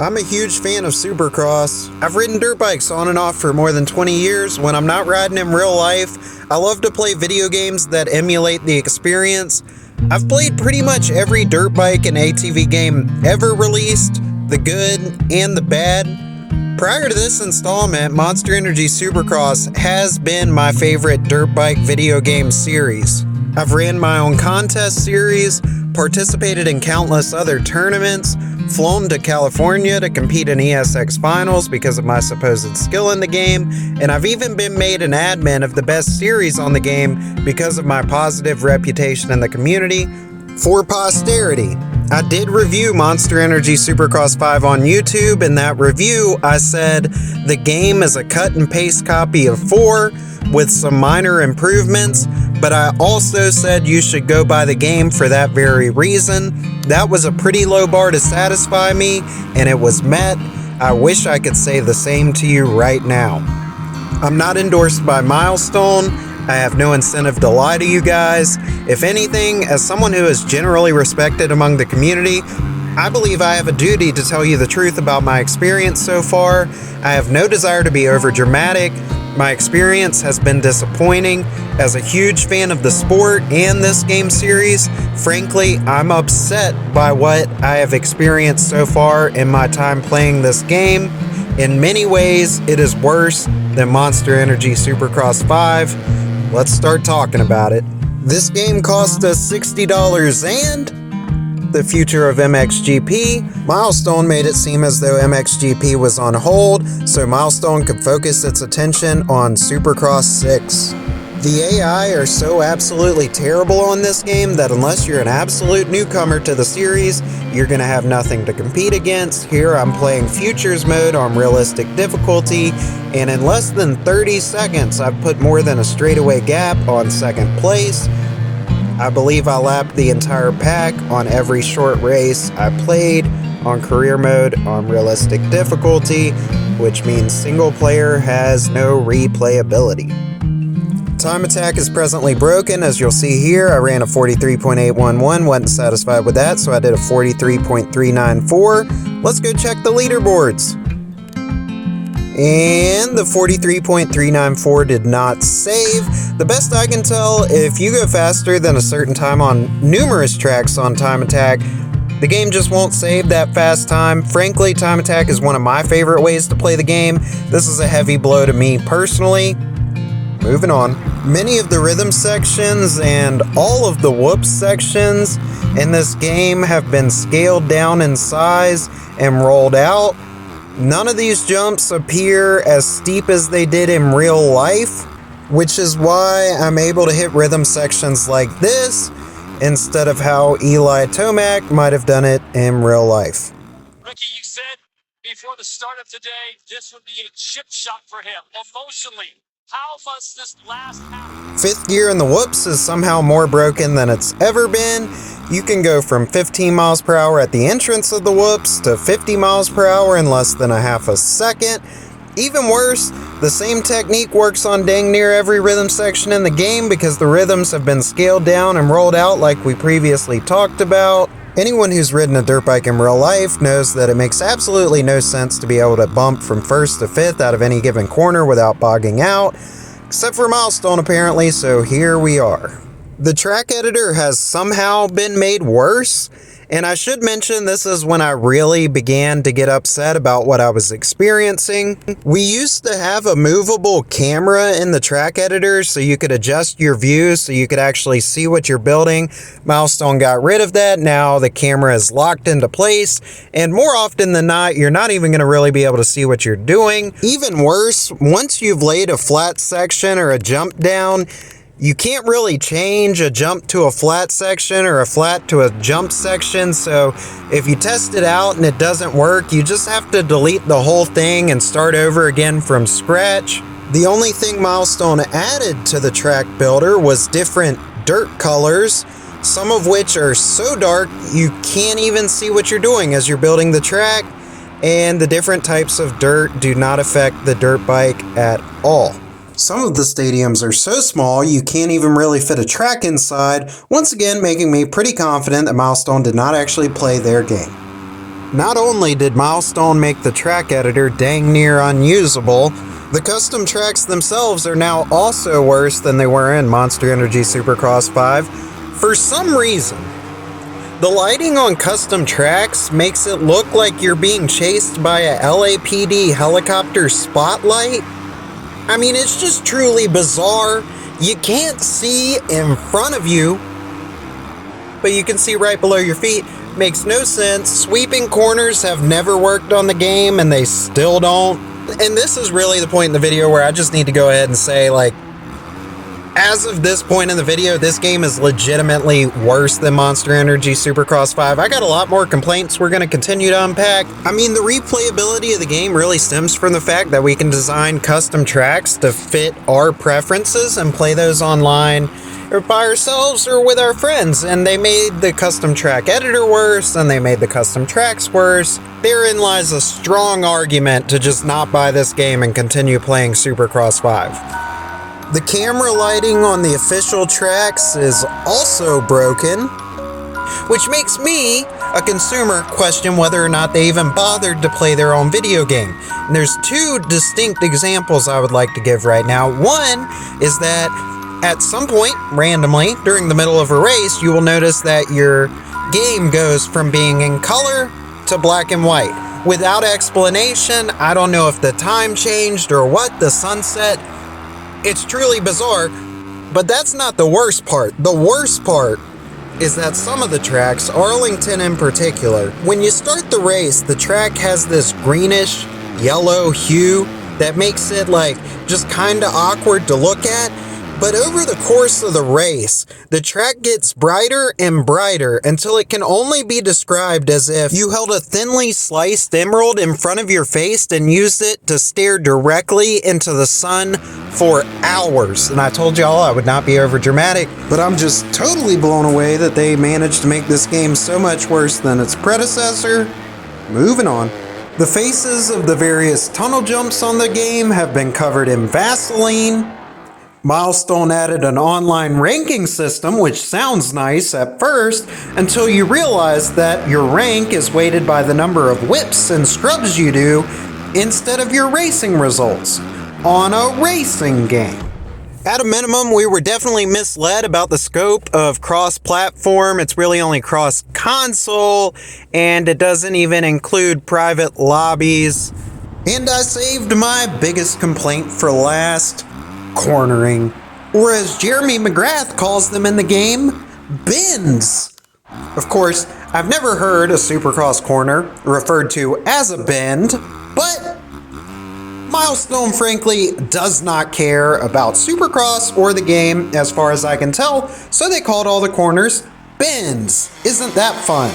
I'm a huge fan of Supercross. I've ridden dirt bikes on and off for more than 20 years. When I'm not riding in real life, I love to play video games that emulate the experience. I've played pretty much every dirt bike and ATV game ever released, the good and the bad. Prior to this installment, Monster Energy Supercross has been my favorite dirt bike video game series. I've ran my own contest series, participated in countless other tournaments, flown to California to compete in ESX finals because of my supposed skill in the game, and I've even been made an admin of the best series on the game because of my positive reputation in the community. For posterity, I did review Monster Energy Supercross 5 on YouTube. In that review, I said the game is a cut and paste copy of 4 with some minor improvements, but I also said you should go buy the game for that very reason. That was a pretty low bar to satisfy me, and it was met. I wish I could say the same to you right now. I'm not endorsed by Milestone. I have no incentive to lie to you guys. If anything, as someone who is generally respected among the community, I believe I have a duty to tell you the truth about my experience so far. I have no desire to be overdramatic. My experience has been disappointing. As a huge fan of the sport and this game series, frankly, I'm upset by what I have experienced so far in my time playing this game. In many ways, it is worse than Monster Energy Supercross 5. Let's start talking about it. This game cost us $60 and the future of MXGP. Milestone made it seem as though MXGP was on hold, so Milestone could focus its attention on Supercross 6. The AI are so absolutely terrible on this game that unless you're an absolute newcomer to the series, you're going to have nothing to compete against. Here I'm playing Futures mode on realistic difficulty, and in less than 30 seconds I've put more than a straightaway gap on second place. I believe I lapped the entire pack on every short race I played on career mode on realistic difficulty, which means single player has no replayability. Time attack is presently broken. As you'll see here, I ran a 43.811, wasn't satisfied with that, so I did a 43.394. Let's go check the leaderboards. And the 43.394 did not save. The best I can tell, if you go faster than a certain time on numerous tracks on time attack, the game just won't save that fast time. Frankly, time attack is one of my favorite ways to play the game. This is a heavy blow to me personally. Moving on. Many of the rhythm sections and all of the whoops sections in this game have been scaled down in size and rolled out. None of these jumps appear as steep as they did in real life, which is why I'm able to hit rhythm sections like this instead of how Eli Tomac might have done it in real life. Ricky, you said before the start of today, this would be a chip shot for him emotionally. How must this last happen? Fifth gear in the whoops is somehow more broken than it's ever been. You can go from 15 miles per hour at the entrance of the whoops to 50 miles per hour in less than a half a second. Even worse, the same technique works on dang near every rhythm section in the game because the rhythms have been scaled down and rolled out like we previously talked about. Anyone who's ridden a dirt bike in real life knows that it makes absolutely no sense to be able to bump from first to fifth out of any given corner without bogging out, except for Milestone apparently, so here we are. The track editor has somehow been made worse, and I should mention this is when I really began to get upset about what I was experiencing. We used to have a movable camera in the track editor so you could adjust your view so you could actually see what you're building. Milestone got rid of that. Now the camera is locked into place, and more often than not, you're not even going to really be able to see what you're doing. Even worse, once you've laid a flat section or a jump down, you can't really change a jump to a flat section or a flat to a jump section, so if you test it out and it doesn't work, you just have to delete the whole thing and start over again from scratch. The only thing Milestone added to the track builder was different dirt colors, some of which are so dark you can't even see what you're doing as you're building the track, and the different types of dirt do not affect the dirt bike at all. Some of the stadiums are so small you can't even really fit a track inside, once again making me pretty confident that Milestone did not actually play their game. Not only did Milestone make the track editor dang near unusable, the custom tracks themselves are now also worse than they were in Monster Energy Supercross 5 for some reason. The lighting on custom tracks makes it look like you're being chased by a LAPD helicopter spotlight. I mean, it's just truly bizarre. You can't see in front of you, but you can see right below your feet. Makes no sense. Sweeping corners have never worked on the game, and they still don't. And this is really the point in the video where I just need to go ahead and say, like, as of this point in the video, this game is legitimately worse than Monster Energy Supercross 5. I got a lot more complaints we're going to continue to unpack. I mean, the replayability of the game really stems from the fact that we can design custom tracks to fit our preferences and play those online or by ourselves or with our friends, and they made the custom track editor worse, and they made the custom tracks worse. Therein lies a strong argument to just not buy this game and continue playing Supercross 5. The camera lighting on the official tracks is also broken, which makes me, a consumer, question whether or not they even bothered to play their own video game. And there's two distinct examples I would like to give right now. One is that at some point, randomly, during the middle of a race, you will notice that your game goes from being in color to black and white. Without explanation, I don't know if the time changed or what, the sunset. It's truly bizarre, but that's not the worst part. The worst part is that some of the tracks, Arlington in particular, when you start the race, the track has this greenish yellow hue that makes it like just kind of awkward to look at. But over the course of the race, the track gets brighter and brighter until it can only be described as if you held a thinly sliced emerald in front of your face and used it to stare directly into the sun for hours. And I told y'all I would not be over dramatic, but I'm just totally blown away that they managed to make this game so much worse than its predecessor. Moving on. The faces of the various tunnel jumps on the game have been covered in Vaseline. Milestone added an online ranking system, which sounds nice at first, until you realize that your rank is weighted by the number of whips and scrubs you do instead of your racing results on a racing game. At a minimum, we were definitely misled about the scope of cross-platform. It's really only cross-console, and it doesn't even include private lobbies. And I saved my biggest complaint for last: cornering, or as Jeremy McGrath calls them in the game, bends. Of course, I've never heard a Supercross corner referred to as a bend, but Milestone frankly does not care about Supercross or the game as far as I can tell, so they called all the corners bends. Isn't that fun?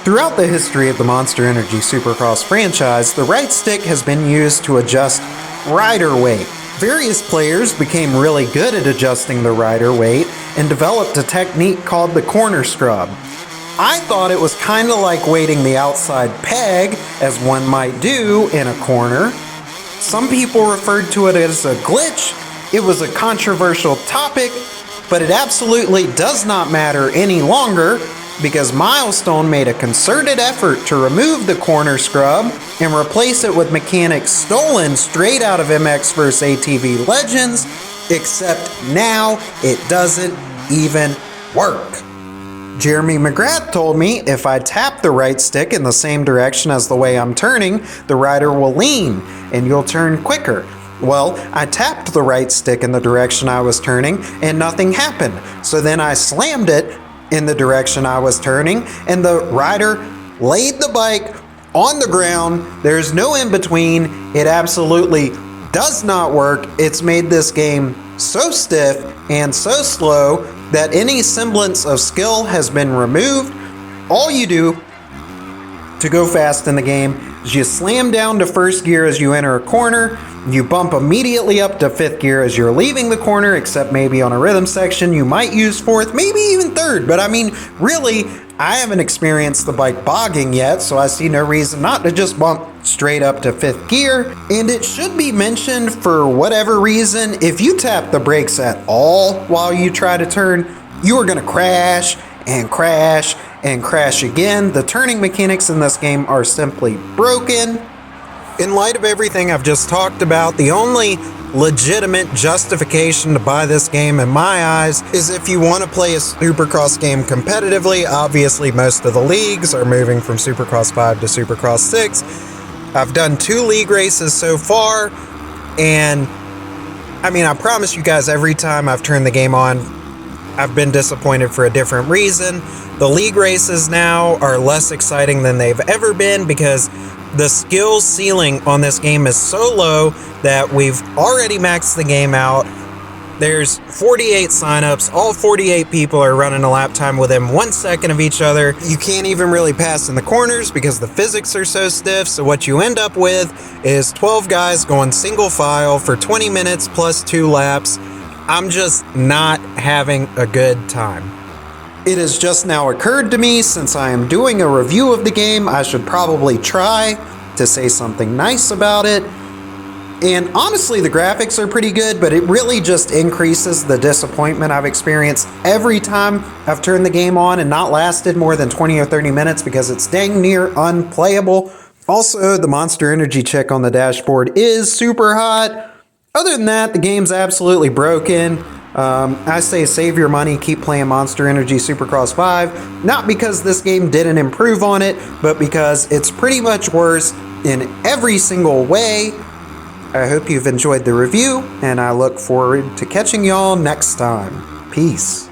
Throughout the history of the Monster Energy Supercross franchise, the right stick has been used to adjust rider weight. Various players became really good at adjusting the rider weight and developed a technique called the corner scrub. I thought it was kind of like weighting the outside peg, as one might do in a corner. Some people referred to it as a glitch. It was a controversial topic, but it absolutely does not matter any longer because Milestone made a concerted effort to remove the corner scrub and replace it with mechanics stolen straight out of MX vs. ATV Legends, except now it doesn't even work. Jeremy McGrath told me if I tap the right stick in the same direction as the way I'm turning, the rider will lean and you'll turn quicker. Well, I tapped the right stick in the direction I was turning and nothing happened. So then I slammed it in the direction I was turning, and the rider laid the bike on the ground. There's no in between. It absolutely does not work. It's made this game so stiff and so slow that any semblance of skill has been removed. All you do to go fast in the game is you slam down to first gear as you enter a corner. You bump immediately up to fifth gear as you're leaving the corner, except maybe on a rhythm section you might use fourth, maybe even third. But I mean, really, I haven't experienced the bike bogging yet, so I see no reason not to just bump straight up to fifth gear. And it should be mentioned, for whatever reason, if you tap the brakes at all while you try to turn, you are going to crash and crash and crash again. The turning mechanics in this game are simply broken. In light of everything I've just talked about, the only legitimate justification to buy this game in my eyes is if you want to play a Supercross game competitively. Obviously, most of the leagues are moving from Supercross 5 to Supercross 6. I've done 2 league races so far, and I mean, I promise you guys, every time I've turned the game on, I've been disappointed for a different reason. The league races now are less exciting than they've ever been because the skill ceiling on this game is so low that we've already maxed the game out. There's 48 signups. All 48 people are running a lap time within 1 second of each other. You can't even really pass in the corners because the physics are so stiff. So what you end up with is 12 guys going single file for 20 minutes plus 2 laps. I'm just not having a good time. It has just now occurred to me, since I am doing a review of the game, I should probably try to say something nice about it. And honestly, the graphics are pretty good, but it really just increases the disappointment I've experienced every time I've turned the game on and not lasted more than 20 or 30 minutes because it's dang near unplayable. Also, the Monster Energy chick on the dashboard is super hot. Other than that, the game's absolutely broken. I say save your money, keep playing Monster Energy Supercross 5. Not because this game didn't improve on it, but because it's pretty much worse in every single way. I hope you've enjoyed the review, and I look forward to catching y'all next time. Peace.